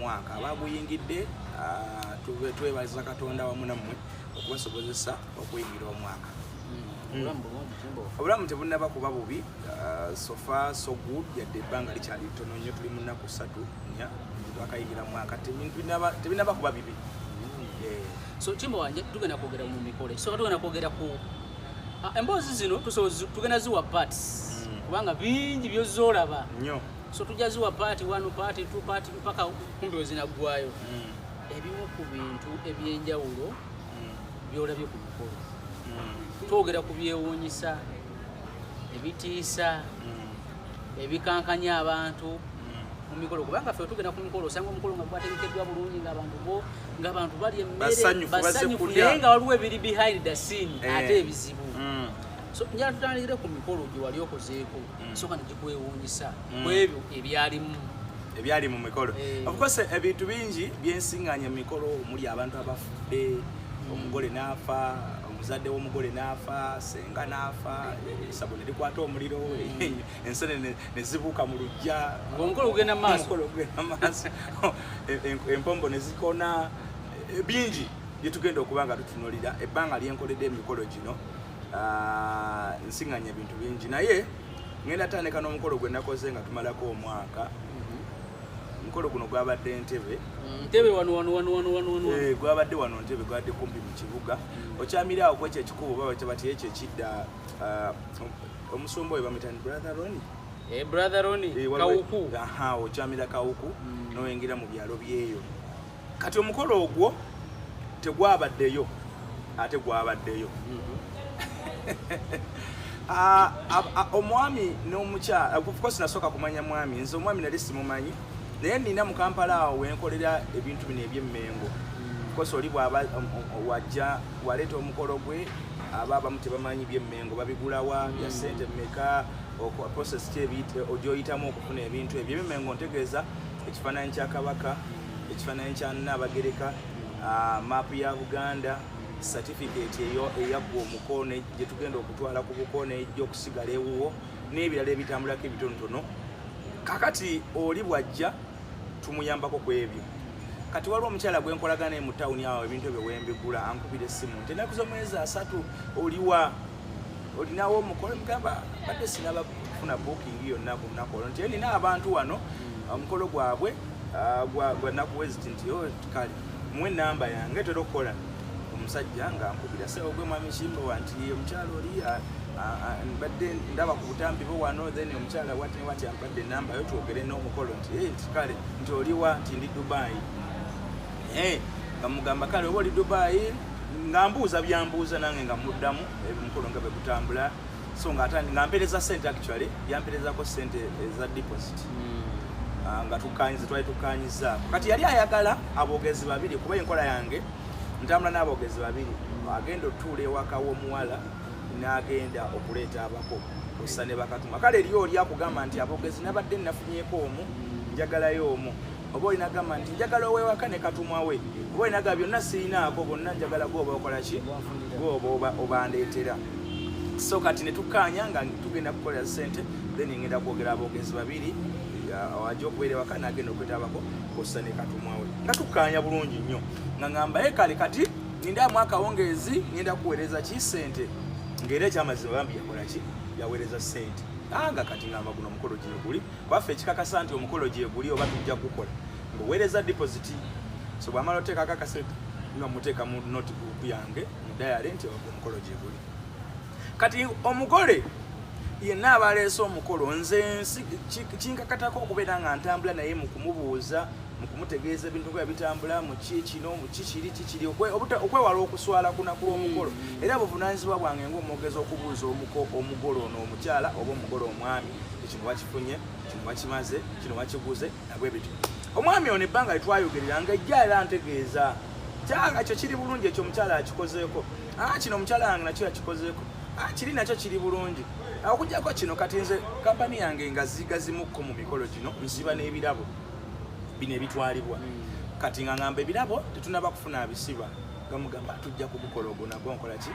omwaka abaguyingidde twebaza Katonda wamu nammwe okubasobozesa okuyingira omwaka. Obulamu tebunnaba kuba bubi, so far so good, yadde ebbanga likyali ttono nnyo, tuli mu nnaku 3 4 twakayingira mwaka, tebinnaba kuba bibi. So Timbo wanje tugenda kwogera mu mikole, so tugenda kwogera ku emboozi zino tugenda ziwa parts kubanga bingi byozolaba nnyo, so tujja ziwa part 1 part 2 part mpaka kumbe wezinaggwayo. Ebimu ku bintu ebyenjawulo byolabye ku mikolo, twogera ku byewuunyisa, ebitiisa, ebikankanya abantu mu mikolo, kubanga ffe tugenda ku mikolo osanga omukolo nga gwategekeddwa bulungi ng'abantu bali emmere basanyufu naye nga waliwo ebiri behind the scene ate ebizibu. So njala tutandikire ku mikolo gye wali okozeeko soka negikwewuunyisa ku ebyo ebyali mu mikolo. Of course ebintu bingi byensinganya mu mikolo, omuli abantu abafudde, omugole n'afa, omuzadde w'omugole n'afa, senga n'afa, esabo ne likwata omuliro, ensene ne zibuuka mu luggya, omukolo gugenda maaso, empombo ne zikona, bingi bye tugenda okuba nga tutunuulira. Ebbanga lyenkoledde emikolo gino nsinganya ebintu bingi, naye ngenda tandika n'omukolo gwe nakoze nga tumalako omwaka. Omukolo guno gwabadde Entebbe gwabadde wano Entebbe, gwabadde kumpi mu kibuga. Okyamirawo kwekyo ekikubo baba kyebati ekyo ekidda omusumba oyo bamuyita Brother Roni Kawuku. Okyamira Kawuku n'oyingira mu byalo byeyo. Kati omukolo ogwo tegwabaddeyo, ate gwabaddeyo. Omwami n'omukyala, of course nasooka kumanya mwami, nze omwami nali simumanyi, naye nina mu Kampala awo wenkolera ebintu bino eby'emmengo. Of course oli bw'aba wajja waleeta omukolo gwe, abamu tebamanyi by'emmengo babigulawa, bya ssente mmeka, process gy'oyitamu okufuna ebintu ebyo. Eby'emmengo ntegeeza ekifaananyi kya Kabaka, ekifaananyi kya Nnaabagereka, maapu ya Buganda, certificate eyaggwa omukono gye tugenda okutwala ku bukono ejja okusigala ewuwo, n'ebirala ebitambulako ebitonotono. Kakati oli bwajja tumuyambako ku ebyo. Kati waliwo omukyala gwe nkolagana mu tawuni awo ebintu ebyo wembigula, ankubira essimu nti ennaku z'omwezi 3 oliwa, olinawo omukolo? Mugamba badde sinaba kufuna booking yonna ku lunaku olwo, nti nina abantu wano omukolo gwabwe gwa nnaku wezi nti kale muwe ennamba yange tera okukola. Omusajja ng'ankubira seewo gwe mwami Kimbo nti omukyala oli mbadde ndaba ku butambi bwo wano, then omukyala wati ampadde ennamba yo twogere n'omukolo nti kale nti oliwa, nti ndi Dubai. Ngamugamba kale oba oli Dubai, ngambuuza byambuuza nange nga muddamu omukolo nga bwe gutambula. So nga mpereza ssente, actually yamperezako ssente eza deposit nga twali tukanyiza. Kati yali ayagala aboogezi babiri, kuba enkola yange ntambula n'aboogezi babiri, agenda otuula ewaka w'omuwala n'agenda okuleeta abako ossa ne bakatuma. Kale eriyo oli akugamba nti aboogezi nabadde nafunyeeko omu, njagalayo omu. Oba olinagamba nti njagala owewaka ne katumwa we, oba olinaga byonna sirinaako, bonna njagala gwoba okola ki, gwoba obandeetera. So kati ne tukkaanya nga tugenda kukolera ssente, then ngenda kwogera aboogezi babiri, wajja okubeera ewaka n'agenda okuleeta abako ossa ne katumwa we. Nga tukkaanya bulungi nnyo, nga ngamba kale kati nindamu akawungeezi, ngenda kuweereza ki ssente, ng'era ekyamazima bambi yakola ki, yaweereza ssente. Nga kati ngamba guno omukolo gye guli, kwaffe ekikakasa nti omukolo gye guli oba tujja kukola ng'oweereza deposit. So bw'amala oteeka akakasente nga muteeka mu notebook yange mu diary nti omukolo gye guli. Kati omugole yenna aba aleese omukolo, nze kinkakatako okubeera nga ntambula naye mu kumubuuza, mu kumutegeeza ebintu bwe bitambula mu kino mu kikiri okwewala okuswala kunaku lw'omukolo. Era buvunaanyizibwa bwange ng'omwogezi okubuuza omugole ono omukyala oba omugole omwami, ekino wakifunye, kino wakimaze, kino wakiguze, nabwe bityo. Omwami ono ebbanga litwayogereranga ejja era ntegeeza ekyo kiri bulungi, ekyo omukyala akikozeeko, kino omukyala wange nakyo yakikozeeko, kiri nakyo kiri bulungi. Okujjako kino kati nze kampani yange nga zigazimukko mu mikolo gino nziba n'ebirabo bino ebitwalibwa. Kati nga ngamba ebirabo tetunaba kufuna abisiba, gamugamba tujja ku mukolo ogwo nagwo nkola ki,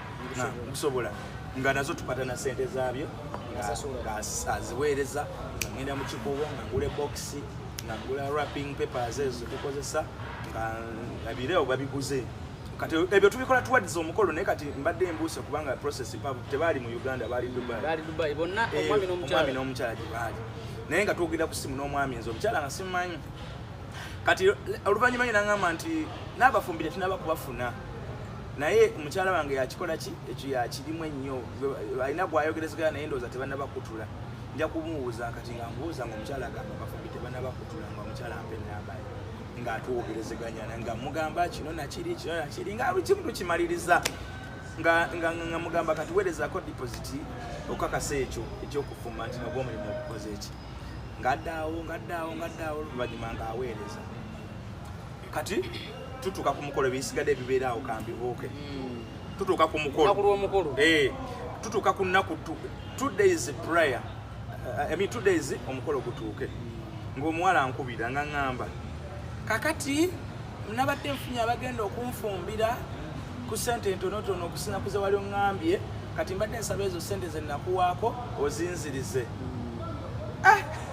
nkusobola nga nazo tupata na ssente zaabyo nga aziweereza, nga ngenda mu kikubo nga ngula ebokisi ngagula wrapping papers ezo tukozesa nga bireo babiguze kati ebyo tubikola towards omukolo naye kati mbadde embuuse kubanga process tebali mu Uganda bali Dubai bonna omwami n'omukyala gye baali naye nga twogera ku simu n'omwami nze omukyala nga simumanyi kati oluvannyuma nyina ngamba nti n'abafumbire tunaba kubafuna naye omukyala wange yakikola ki ekyo yakirimu ennyo alina gwayogerezegana naye ndowooza tebannaba kutula nja kumubuuza kati nga mbuuza ng'omukyala agamba abafumbire tebannaba kutula nga omukyala ampe n'abaye ng'atuwogerezeganya nga mugamba kino nakiri nga buli kimu tukimaliriza nga mugamba kati weerezako deposit okakasa ekyo ekyokufuma nti nagwo omulimu okukoza eki ngaddaawo oluvannyuma ng'aweereza kati tutuuka ku mukolo bisigadde ebibeera awo kambibuuke tutuuka ku mukolo tutuuka ku nnaku 2 days prior 2 days omukolo gutuuke ng'omuwala ankubira nga ŋŋamba kakati nabadde nfunye abagenda okunfumbira ku ssente entonotono okusina kuze wali oŋŋambye kati mbadde nsaba ezo ssente ze nnakuwaako ozinzirize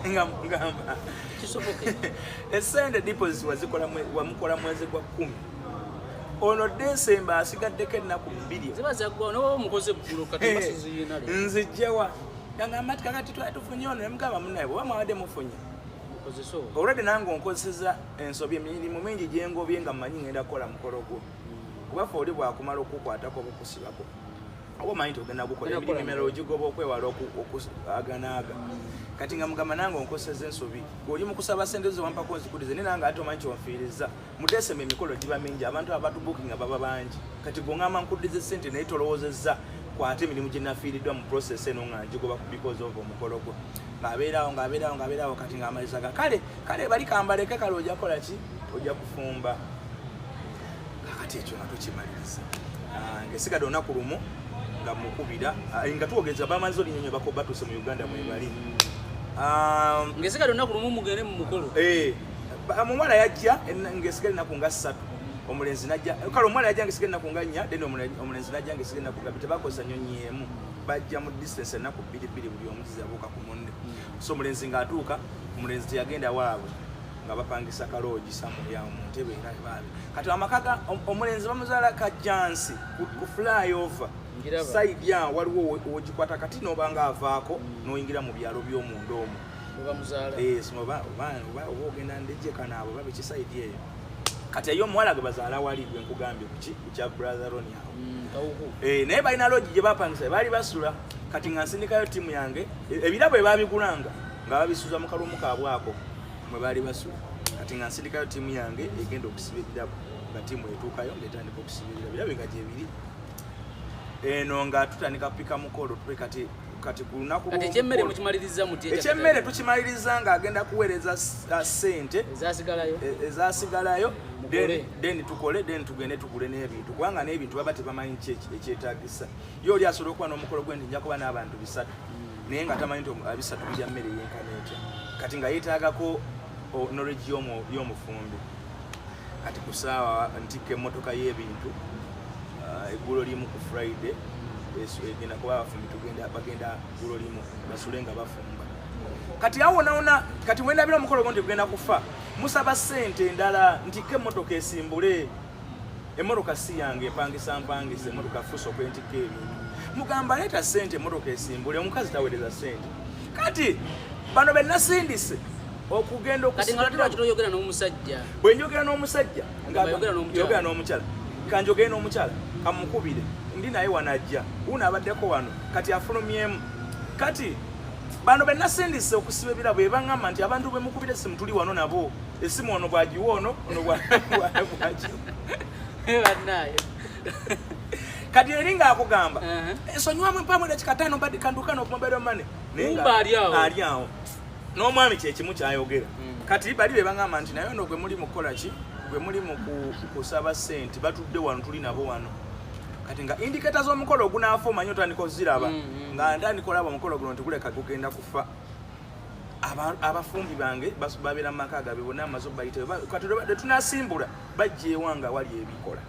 nga mugamba essente deposit wamukola mwezi gwa 10 ono December asigaddeko ennaku 2 nzijjawa yangamba ti kakati tufunye ono nemugamba munaye bwe bamwawadde mufunye already nange onkozeseza ensobi emirimu mingi gyengobye nga mmanyi ngenda kukola mukolo gwo kuba fe oli bwakumala okukwatako obukusibako oba omanyi nti ogenda gukola emirimu emirala ogigoba okwewala aganaaga kati nga mugamba nange onkozeseza ensobi oli mukusaba sente zo wampako nzikulize naye nange ate omanyi kyonfiiriza mu December emikolo giba mingi abantu abatubukinga baba bangi kati gongamba nkuddiza sente naye tolowoozezza kwate emirimu gye nafiiriddwa mu process eno nga ngigoba because of omukolo gwo ng'abeerawo kati ng'amalizaga kale bali kambaleke kale ojja kukola ki ojja kufumba kakati ekyo nga tukimaliriza ng'esigadde olunaku lumu nga mukubira nga tuwogeza bamaliza olinyonyo batuuse mu Uganda mwebali ng'esigadde olunaku lumu mugende mu mukolo omuwala yajja ng'esigadde ennaku nga 3 omulenzi najja kale omwana yajja ng'esigadde ennaku nga 4 then omulenzi najja ng'esigadde ennaku nga 2 tebakozesa nyonyi emu bajja mu distance ennaku 2 buli omu zizabuuka ku munne so omulenzi ng'atuuka omulenzi teyagenda waabwe nga bapangisa kaloogi samulyawo mu ntebe era baabe kati amakaga omulenzi bamuzaala kajjansi ku flyover side awo waliwo wogikwata kati n'oba nga avaako n'oyingira mu byalo by'omunda omwo oba ogenda ndejjekana abo babe kisaidi eyo kati eyo omuwala gwe bazaala wali gwe nkugambye ku kya brother Roni awo naye balina loogi gye bapangisa baali basula kati nga nsindikayo ttiimu yange ebirabo ebabigulanga nga babisuuza mu kaloomu kaabwe ako mwe baali basula kati nga nsindikayo ttiimu yange egenda okusiba ebirabo nga ttiimu etuukayo ng'etandika okusiba ebirabo nga gyebiri eno nga tutandika kupika mukolo tupe kati ku lunaku ekyemmere mukimaliriza muti ekyemmere tukimaliriza ng'agenda kuweereza ssente ezasigalayo then tukole then tugende tugule n'ebintu kubanga n'ebintu baba tebamanyi ekyetaagisa ye oli asobola okuba n'omukolo gwe nti nja kuba n'abantu 3 naye nga tamanyi nti 3 bijja mmere yenkana etya kati nga yeetaagako knowledge y'omufumbi kati ku saawa ntikka emmotoka y'ebintu eggulo limu ku Friday egenda kuba abafumbi bagenda ggulo limu basule nga bafumba kati awonawona kati wendabira omukolo gwo nti gugenda kufa musaba ssente endala ntikka emmotoka esimbule emmotoka si yange mpangisa emmotoka fuso okwentikka ebintu mugamba leeta ssente emmotoka esimbule omukazi taweereza ssente kati bano be nasindise okugenda okusioyogera n'omusajja bwe njogera n'omusajja ngayogera n'omukyala kanjogere n'omukyala kamukubire ndi naye wanajja uno abaddeko wano kati afulumyemu kati bano benasindise okusiba ebirabo ebaŋŋamba nti abantu bwe mukubire essimu tuli wano nabo essimu ono bwagiwa ono bwagi kati eri ng'akugamba ensonywamu empamu dakika 5 badi kandukano okumobile money ali awo n'omwami kyekimu kyayogera kati bali be baŋŋamba nti naye ono gwe muli mu kukola ki gwe muli mu kusaba ssente batudde wano tuli nabo wano kati nga indicators z'omukolo ogunaafa omanyi otandika oziraba nga ntandika olaba omukolo guno ntiguleka gugenda kufa abafumbi bange babeera mu maka gabe bonna amaze obayitayo kati tunasimbula bajja ewanga wali ebikola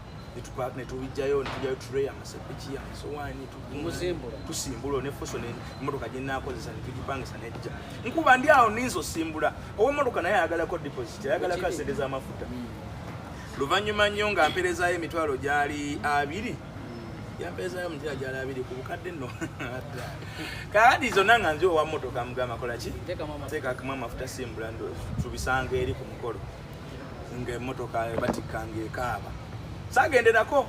ne tubijjayo tray amasepiki amasowaani tusimbula nefuso emmotoka gye nnaakozesa ne tugipangisa nejja nkuba ndi awo ninza osimbula ow'emmotoka naye ayagalako deposit ayagalako sente z'amafuta luvannyuma nnyo nga mpeerezaayo emitwalo gyali 2 yampeerezaayo omutima gyali 2 ku bukadde nno kaadi zonna nga nzi owa mmotoka mugamba kola ki teekamu amafuta simbula tubisanga eri ku mukolo ng'emmotoka batikkanga ekaaba saagenderako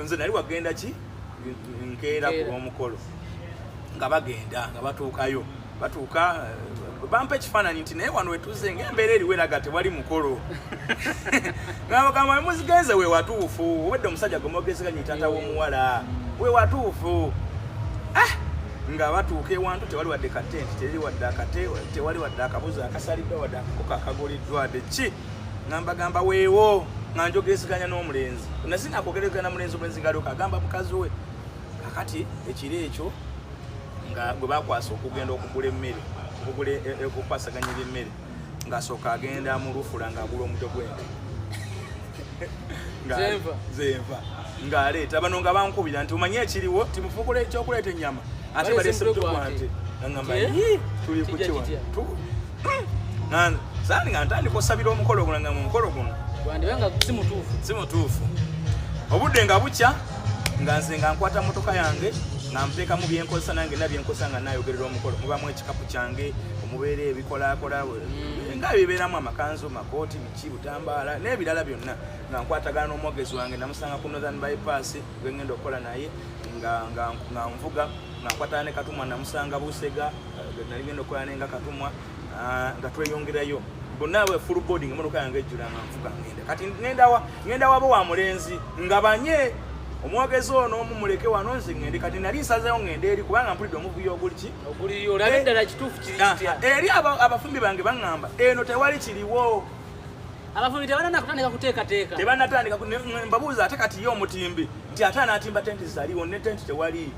nze nali wagenda ki nkeera ku lw'omukolo nga bagenda nga batuukayo batuuka bampa ekifaananyi nti naye wano wetuze ng'embeera eriwo eraga tewali mukolo ngabagamba muzigenze we watuufu obedde omusajja gwemwogezeganya taata w'omuwala we watuufu nga batuuka ewantu tewali wadde katenti tewali wadde akabuzi akasaliddwa wadde akakoka akaguliddwa wadde ki ngambagamba weewo nga njogezeganya n'omulenzi nasinga akwogeragana mulenzi omulenzi ngaalyoka agamba mukazi we kakati ekiro ekyo nga gwe bakwasa okugenda okugula emmere okukwasaganya ebyemmere ng'asooka agenda mu lufula ng'agula omutwe gw'ente zenva ng'aleeta bano nga bankubira nti omanye ekiriwo timufukula ekyokuleeta ennyama ate baleese mutwe gwante ngamba tuli ku kiwa saani nga ntandika osabira omukolo guno nga mu mukolo guno gwandibanga si mutuufu obudde nga bukya nga nze nga nkwata motoka yange nga mpeekamu byenkozesa nange nabyenkozesa nga nayogerera omukolo mubamu ekikapu kyange omubeera ebikolakola nga bibeeramu amakanzu makooti biki butambaala n'ebirala byonna nga nkwatagana n'omwogezi wange namusanga ku Northern Bypass gwengenda okukola naye nga nvuga nga nkwatana ne Katumwa namusanga Busega nali ngenda okukola naye nga Katumwa nga tweyongerayo bonna bwe full boarding emotoka yange ejjula nga nvuga ngenda kati ngenda wabo wa mulenzi nga banye omwogezi ono omumuleke wano nze ngende kati nali nsazeewo ngende eri kubanga mpulidde omuvuyo oguli olabe ddala kituufu kiri kitya eri abafumbi bange baŋŋamba eno tewali kiriwo abafumbi tebanatandika kuteekateeka tebanatandika mbabuuza ate kati ye omutimbi nti ate anaatimba tenti zitaliwo ne tenti tewali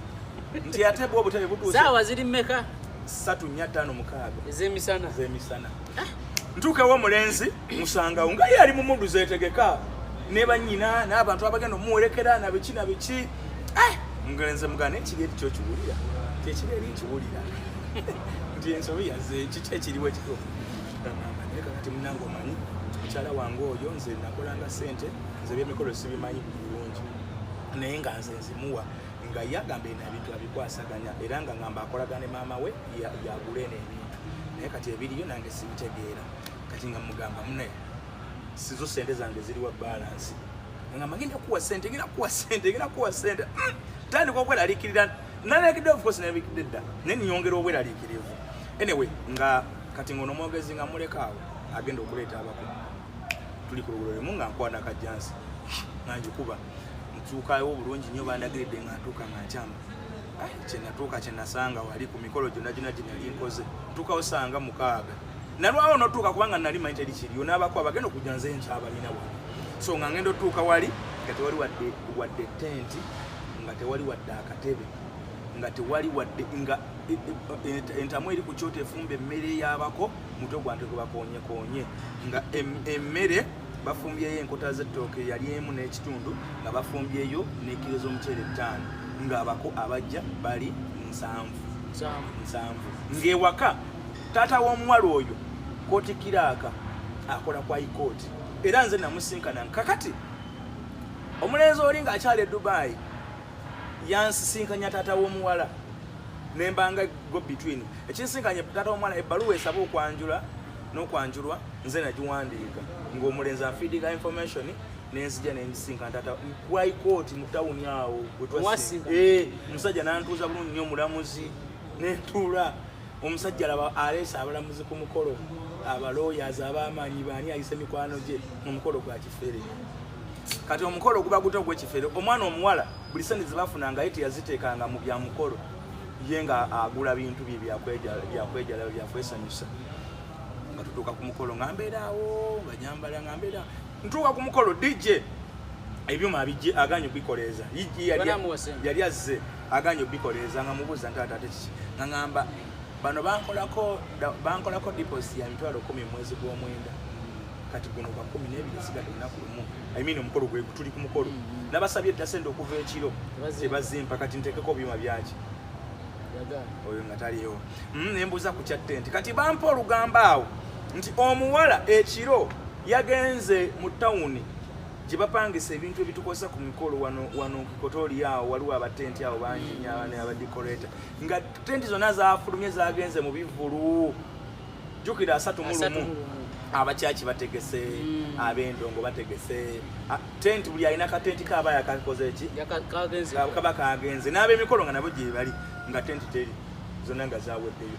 nti ate bwe obutebe butuuse saawa ziri mmeka 3, 4, 5, 6 ez'emisana ntuukewo omulenzi musangawo nga ye ali mu muddu zeetegeka ne bannyina n'abantu abagenda omuwerekera nabiki mugenze mugana ekiri eri kyokiwulira kyekiri eri nkiwulira nti ensobi yazze kiki ekiriwo ekituufu naye kakati munange omanyi mukyala wange oyo nze nakolanga sente nze ebyemikolo sibimanyi bulungi naye nga nze nzimuwa nga yagamba eno ebintu abikwasaganya era nga ngamba akolagane maama we yagule n'ebintu naye kati ebiriyo nange sibitegeera kati nga mugamba munaye sizo sente zange ziriwa balance ngamba ngenda kuwa sente tandika okweraliikirira nalekidde of course nabikidde dda naye niyongera obweraliikirivu anyway nga kati ngono omwogezi nga mulekaawo agenda okuleeta abako tuli ku lugulo lemu nga nkwana kajjansi nanjikuba ntuukayo bulungi nnyo bandagiridde nga ntuuka nga nkyamba kyenatuuka kyenasanga wali ku mikolo gyonna gye nali nkoze ntuukawo sanga 6 nalwawo notuuka kubanga nali manyi teri kiriyo n'abako abagenda okujja nze nkyabalina wali so nga ngenda otuuka wali nga tewali wadde tenti nga tewali wadde akatebe nga tewali wadde nga entamu eri ku kyoto efumba emmere y'abako mutwe gwante gwe bakonyekonye nga emmere bafumbyeyo enkota z'ettooke yali emu n'ekitundu nga bafumbyeyo n'ekiro z'omuceere 5 ng'abako abajja bali 7 ng'ewaka taata w'omuwala oyo kooti kiraaka akola kwa ikooti era nze namusinkana kakati omulenzi oli ng'akyala e Dubai yansisinkanya taata w'omuwala nembanga go between ekinsinkanye taata w'omuwala ebbaluwa esaba n'okwanjulwa nze nagiwandiika ng'omulenzi anfiidiga information nenzija nenjisinkana taata kwa ikooti mu tawuni awo omusajja nantuuza bulungi nnyo omulamuzi nentuula omusajja laba aleesa abalamuzi ku mukolo abalooyazi ab'amaanyi baani ayise mikwano gye omukolo gwa kifere kati omukolo guba guto gw'ekifere omwana omuwala buli sente zebafunanga ye teyaziteekanga mu bya mukolo ye nga agula bintu bye byakwejala byakwesanyusa nga tutuuka ku mukolo nga mbeeraawo nga nyambala nga mbeera ntuuka ku mukolo DJ ebyuma abijje aganye okubikoleeza yali azze aganye okubikoleeza nga mubuuza nti ate kiki nga ngamba bano bankolako deposit ya 10,000 mwezi gw'omwenda kati guno kwa 12 sigadde lunaku lumu I mean omukolo gwe tuli ku mukolo nabasabye dasende okuva ekiro tebazimpa kati ntekeko byuma byaki oyo nga taliyo nembuuza ku kya ttenti kati bampa olugamba awo nti omuwala ekiro yagenze mu tawuni gye bapangisa ebintu ebitukozesa ku mikolo wano kikotooli awo waliwo abatenti awo bangi abadikoleta nga tenti zonna zafulumye zagenze mu bivulu jukira 31 abakyaki bategese ab'endongo bategese tenti buli alina katenti kaba yakakoze eki kaba kagenze n'ab'emikolo nga nabo gye bali nga tenti teri zonna nga zaweddeyo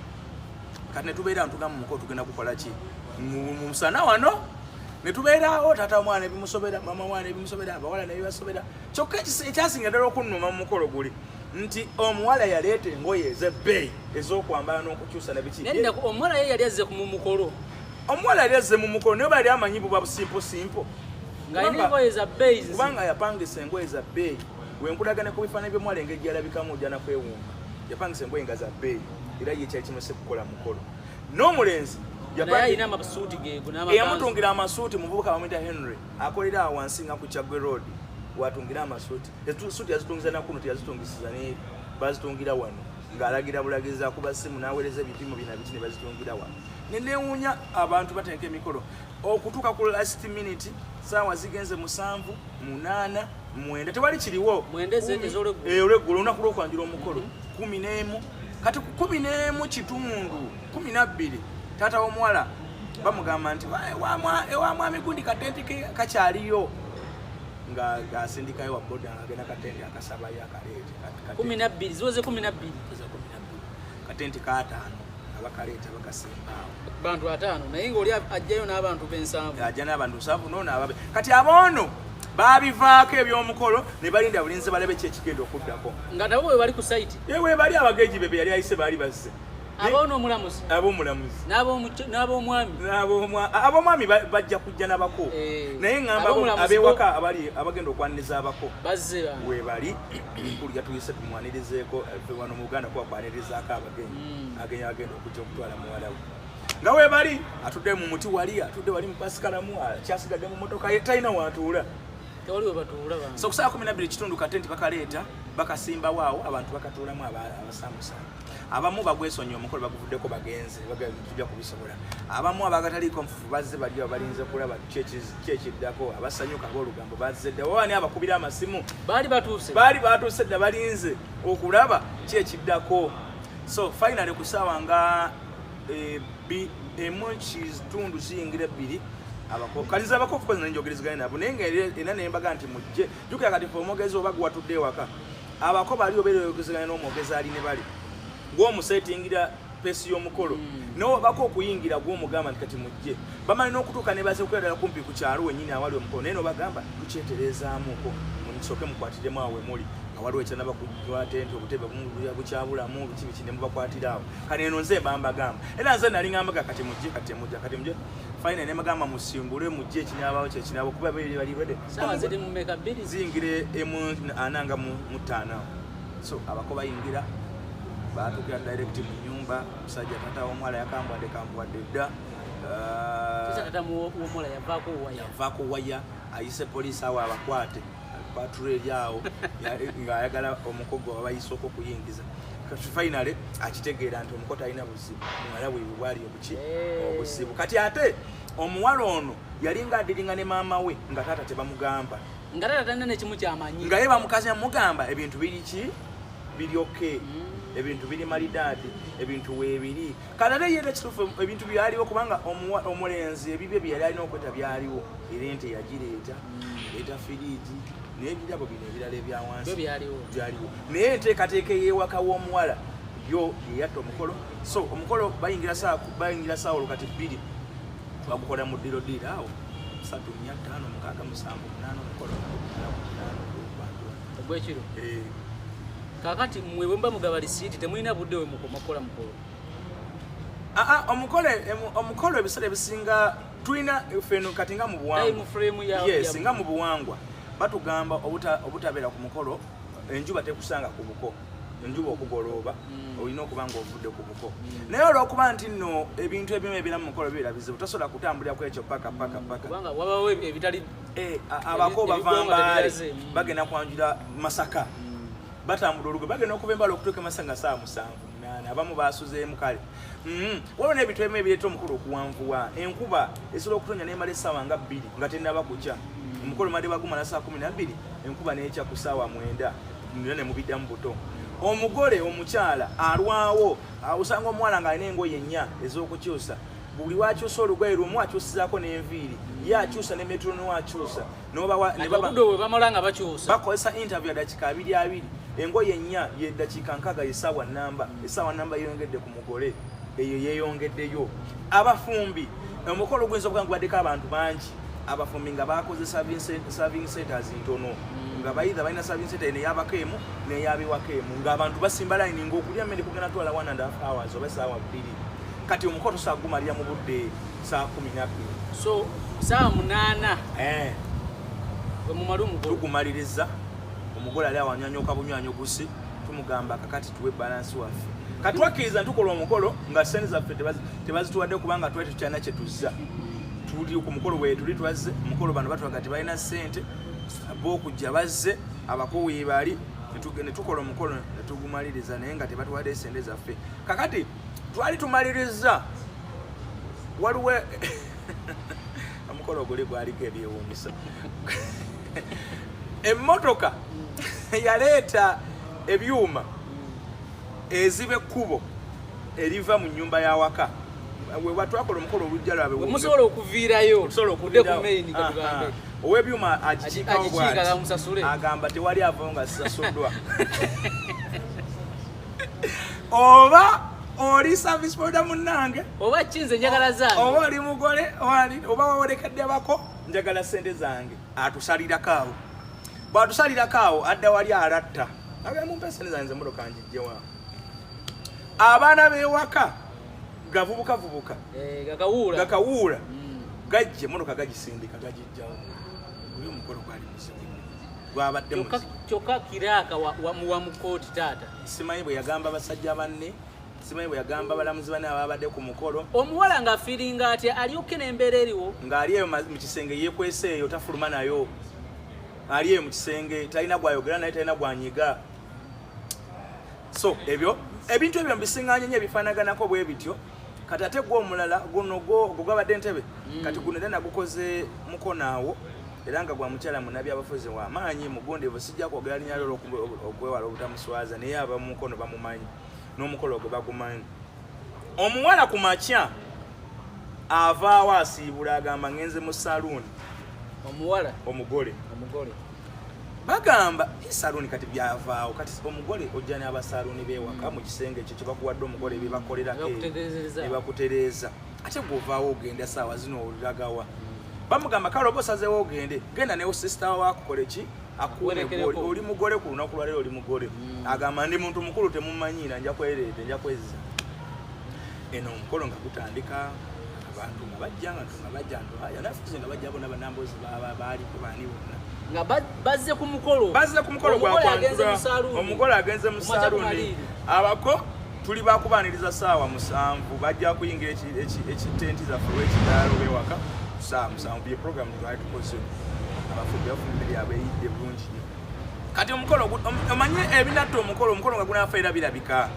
kati netubeera ntugamba mu mukolo tugenda kukola ki mu musana wano netubeerawo tata mwana ebimusobera mama mwana ebimusobera abawala nebibasobera kyokka ekyasinga ddala okunnuma mu mukolo guli nti omuwala yaleeta engoye ez'ebbeeyi ez'okwambala n'okukyusa na biki omuwala ye yali azze mu mukolo omuwala yali azze mu mukolo naye bali amanyi buba busimposimpo ng'alina engoye za bbeeyi kubanga yapangisa engoye za bbeeyi wenkulagane ku bifaananyi by'omuwala engeri gyalabikamu ojja nakwewumba yapangisa engoye nga za bbeeyi era ye kyali kimuse kukola mukolo n'omulenzi eyamutungira amasuuti muvubuka bamwita Henry akolera awo wansi nga ku Chagwe Road watungira amasuuti suuti yazitungiza nakuno teyazitungisiza ne bazitungira wano ng'alagira bulagizi akuba simu n'aweereza ebipimo bina biti ne bazitungira wano nenewuunya abantu batenka emikolo okutuuka ku last minute saawa zigenze 7 8 9 tewali kiriwo olweggulo olunaku lw'okwanjula omukolo 11 kati 11 kitundu 12 tata omuwala bamugamba nti ewa mwami gundi katenti kakyaliyo nga asindikayo wa boda agenda katenti akasabayo akaleete 12 ziweze 12 katenti kataano abakaleeta bakasimbawo bantu 5 naye ng'oli ajjayo n'abantu b'ensanvu ajja n'abantu 7 nono ababe kati aboono babivaako ebyomukolo ne balinda bulinzi balabe ki ekigenda okuddako nga nabo bwe bali ku sayiti ewe bali abageji bebe yali ayise baali bazze ab'omulamuzi n'ab'omwami ab'omwami bajja kujja nabako naye ngamba abewaka abagenda okwaniriza abako bazze we bali nkulu yatuyise tumwanirizeeko wano mu Uganda kuba kwanirizaako abagenyi agenda okujja okutwala muwala we nga we bali atudde mu muti wali atudde wali mu pasikalamu kyasigadde mu motoka talina watuula so ku saa 12 kitundu katenti bakaleeta bakasimbawo awo abantu bakatuulamu abasamusa abamu bagwesonye omukolo baguvuddeko bagenze tujja kubisobola abamu abagataliiko nfufu bazze bali balinze kulaba kyekiddako abasanyuka ab'olugambo bazze dda wabani abakubira amasimu baali batuuse dda balinze okulaba kyekiddako so finally ku saawa nga emu kitundu ziyingira 2 kaliza abakofu kozi nenjogerezeganya nabo naye nga era nembaga nti mujje jukira kati omwogezi oba gwatudde ewaka abako bali obeereyogezeganya n'omwogezi ali ne bali gw'omusetingira pesi y'omukolo n'obako okuyingira gw'omugamba nti kati mujje bamanyi n'okutuuka ne baze okukwera ddala kumpi ku kyalo wennyini awali omukolo naye n'obagamba tukyeterezaamuko musooke mukwatiremu awo muli awaliwo ekyanaba kukwata obutebe bukyabulamu biki ne mubakwatira awo kati eno nze mbambagamba era nze nali ngambaga kati mujje fine ne magamba musimbule mujje ekinyabawo kyekinabo kuba bali bade ziyingire emu ananga mu 5 so abako bayingira batukira direct mu nyumba musajja tata omwala yakambwadde dda yavaako waya ayise polisi awo abakwate patrol yao ngayagala omukogo abayise okuyingiza kati finally akitegeera nti omukota alina buzibu muwala bwe bwali obuzibu kati ate omuwala ono yali nga adiringa ne maama we nga taata tebamugamba nga taata talina nekimu kyamanyi nga ye bamukazi mugamba ebintu biri ki biri okay ebintu biri malidaadi ebintu weebiri kati ate ye nekituufu ebintu byaliwo kubanga omulenzi ebibye byeyali alina okweta byaliwo era ente yagireeta leeta firiji n'ebirabo bino ebirala ebya wansi byaliwo naye enteekateeka ey'ewaka w'omuwala yo yeyatta omukolo so omukolo bayingira saawa olukati 2 bagukola mu ddiiro awo 3 4 5 6 7 8 omukolo ogwekiro kakati mmwe bwe mba mugaba lisiiti temulina budde we mukola mukolo omukolo ebiseera ebisinga tulina feno kati nga mu buwangwa nga mu buwangwa batugamba obutabeera ku mukolo enjuba tekusanga ku buko enjuba okugolooba olina okuba ng'ovudde ku buko naye olw'okuba nti nno ebintu ebimu ebiramu mukolo bibeera bizibu tosobola kutambulira ku ekyo paka kubanga wabawo ebitali abako bava Mbale bagenda kwanjula Masaka batambula olugo bagenda okuva Mbale okutuuka Masaka nga saa 7:08 abamu basuzeemu kale waliwo n'ebintu ebimu ebireeta omukolo okuwanvuwa enkuba esobola okutonya n'emala essaawa nga 2 nga tennaba kukya omukolo madde bagumala saa 12 enkuba n'ekya ku ssaawa 9 ne mubiddamu buto omugole omukyala alwawo osanga omuwala ng'alina engoye 4 ez'okukyusa buli wakyusa olugoye lumu akyusizaako n'enviiri ye akyusa ne metro niwakyusa bamala nga bakyusa bakozesa interview dakika 2 engoye 4 ye dakika 6 essaawa namba yeyongedde ku mugole eyo yeyongeddeyo abafumbi omukolo guyinza okuba gubaddeko abantu bangi abafumbi nga bakoze serving centers ntono nga bayitha balina serving center neyabako emu neyabiwako emu ng'abantu basimba layini ng'okulya mmere kugenda twala 1.5 hours oba essaawa 2 kati omukolo tusagumalira mu budde saa 12 so saa 8 bwemumala omukolo tugumaliriza omugole ali awanyanyoka bunywanyogusi tumugamba kakati tuwe balansi waffe kati twakkiriza ntukola omukolo nga sente zaffe tebazituwadde kubanga twete tukyalina kye tuzza tuli ku mukolo bwe tuli twazze omukolo bano batwaga tebalina ssente b'okujja bazze abakowe bali ne tukola omukolo ne tugumaliriza naye nga tebatuwadde sente zaffe kakati twali tumaliriza waliwo omukolo guli gwaliko ebyewuunyisa emmotoka yaleeta ebyuma eziba ekkubo eriva mu nnyumba y'awaka we twakola omukolo olujja lwabe musobola okuviirayo okudde ku main katugambe ow'ebyuma agikiikawo bw'ati agamba tewali avayo nga zisasuddwa oba oli service provider munnange oba kinze njagala zange oba oli mugole oba wawolekedde bako njagala sente zange atusalirako awo bw'atusalirako awo adda wali alatta agamba mumpe sente zange emmotoka njijjewa abaana b'ewaka gavubuka gakawuula gajja emmotoka gagisindika gagijjawo guli omukolo gwali muzibu gwabadde kyokka kiraaka wa mukooti taata simanyi bwe yagamba basajja banne simanyi bwe yagamba balamuzi banne ababadde ku mukolo omuwala ng'afiiringa atya alyokke n'embeera eriwo ng'ali eyo mu kisenge yeekwese eyo tafuluma nayo ali eyo mu kisenge talina gwayogera naye talina gwanyiga so ebyo ebintu ebyo mbisiŋŋaanye nnyo ebifaanaganako bwe bityo kati ate gwe omulala guno gwo gwabadde ntebe kati guno era nagukoze mukonaawo era nga gwa mukyala munabi abafuzi w'amaanyi mugundeevu sijja kwogera linnya lyo okwewala obutamuswaza naye abamukono bamumanyi n'omukolo ogwo bagumanyi omuwala ku makya avaawo asiibula agamba ngenze mu saluuni omuwala omugole bagamba esaluuni kati byavaawo kati omugole ojja n'abasaluuni beewaka mu kisenge ekyo kyebakuwadde omugole byebakolerako ebakutereeza ate gwovaawo ogenda saawa zino oliragawa bamugamba kale oba osazeewo ogende genda ne sisita wakukole ki oli mugole ku lunaku lwaleero oli mugole agamba ndi muntu mukulu temumanyiira nja kwereeta nja kwezza eno omukolo nga gutandika abantu nga bajja nafuze nga bajja bona banambozi baaliko baani bonna nga bazze ku mukolo gwakwanjula omugole agenze mu saluuni abako tuli bakubaniriza saawa 7 bajja kuyingira ekitenti zaffe olw'ekidaalo bewaka saa 7 bye programu twali tukoze abafumbi bafumbire abeeyidde bulungi kati omukolo omanye ebinatta omukolo nga gunafaira birabika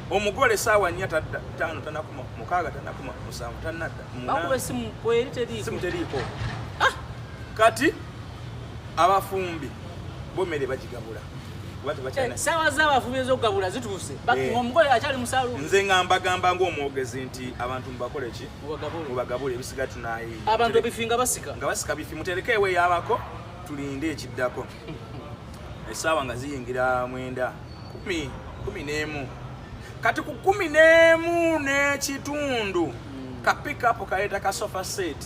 omugole saawa 4 5 tanakuma 6 tanakuma 7 tanadda bakuba simu teriiko kati abafumbi bomere bagigabula saawa z'abafumbi ez'okugabula zituuse omugole akyali mu saluuni nze ngambagamba ng'omwogezi nti abantu mubakole ki mubagabule ebisiga tunayi abantu ebifi nga basika bifi mutereke ewe yabako tulinde ekiddako essaawa nga ziyingira 9 11 kati ku 11 n'ekitundu kapikapu kaleeta ka sofa set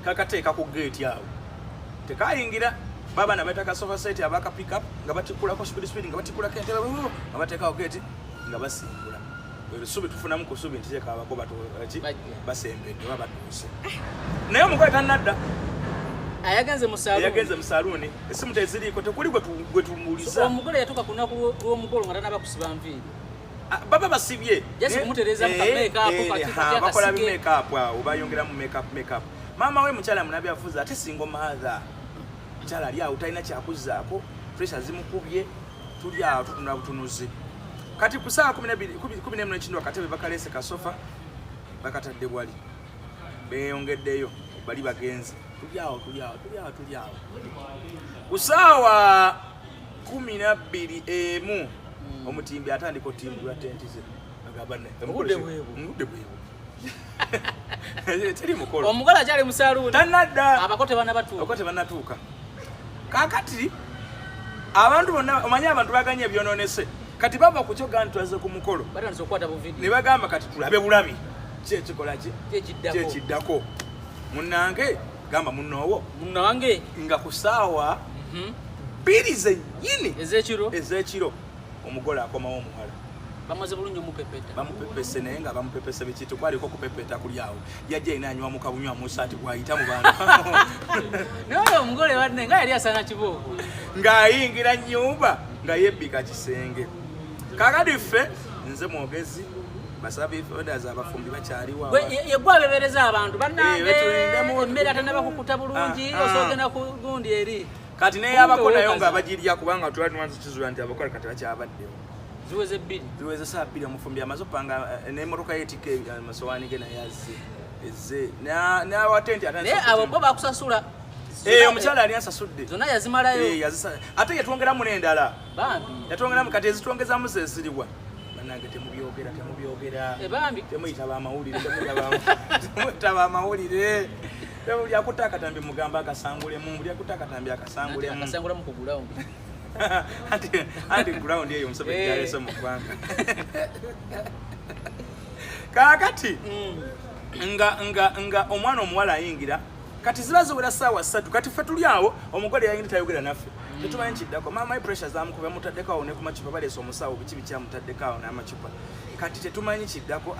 kakateeka ku geeti awo tekayingira baba na bataka sofa set abaka pick up nga batikulako speed nga batikulako entebe nga batekawo gate nga basimbula subi tufunamu ku subi ntije kabako bataki basembedde babatuuse naye omugole tanadda ayagenze mu saluni yagenze mu saluni esimu teziriko tekuli gwe tumuliza omugole yatuka kunaku lw'omugolo nga tanaba kusiba nviiri baba basibye just kumutereza mu makeup bakola makeup obayongera mu makeup mama we mukyala munabi afuza ate single mother mukyala ali awo talina kyakuzaako pressure zimukubye tuli awo tutunda butunuzi kati ku saa 12 ekindi wakatebe bakalese kasofa bakatadde bwali beyongeddeyo bali bagenzi tuli awo ku saawa 12 omutimbi atandika otimbula tenti ze agabane obudde bwebu teri mukolo omugole akyali mu saluni tanadda abakote banatuuka kakati abantu bonna omanya abantu baganye ebyononese kati baba kuchoga ntwaze ku mukolo batandise okukwata bu video ne bagamba kati tulabe bulabi kyekikola kyekiddako munnange gamba munnowo munnawange nga ku saawa bbiri zennyini ezekiro omugole akomawo omuwala bamaze bulungi omupepeta bamupepese naye nga bamupepese bikitu kwaliko kupepeta kuli awo yajja ina anywa mukabunywa musaati gwayita mu bantu naye omugole wanne nga yali asana kibooko ng'ayingira nnyumba nga yebbika kisenge kakati ffe nze mwogezi basabi fodaza abafumbi bakyaliwa yegwa bebereza abantu bannange emmere atanaba kukuta bulungi osogenda ku gundi eri kati naye abako nayo nga abagirya kubanga tulali tumanzi kizula nti abakola kati bakyabaddewo ziweze saa 2 omufumbi amaze opanga n'emmotoka yeetika amasowaani ge naye azze n'awatenti naye abo bo bakusasula omukyala ali ansasudde zonna yazimalayo ate yatwongeramu n'endala bambi yatwongeramu kati ezitwongezamu zesiribwa bannange temubyogera temuyitaba amawulire temuyitaba amawulire buli akutta akatambi mugamba akasangulemu buli akutta akatambi akasangulemu ku ground anti ground eyo omusobe gyalese mu ggwanga kaakati nga omwana omuwala ayingira kati ziba ziwera ssaawa 3 kati ffe tuli awo omugole yayingira tayogera naffe tetumanyi kiddako maama pressure zamukuba mutaddeko awo ne ku macupa baleese omusawo biki bikyamutaddeko awo n'amacupa kati tetumanyi kiddako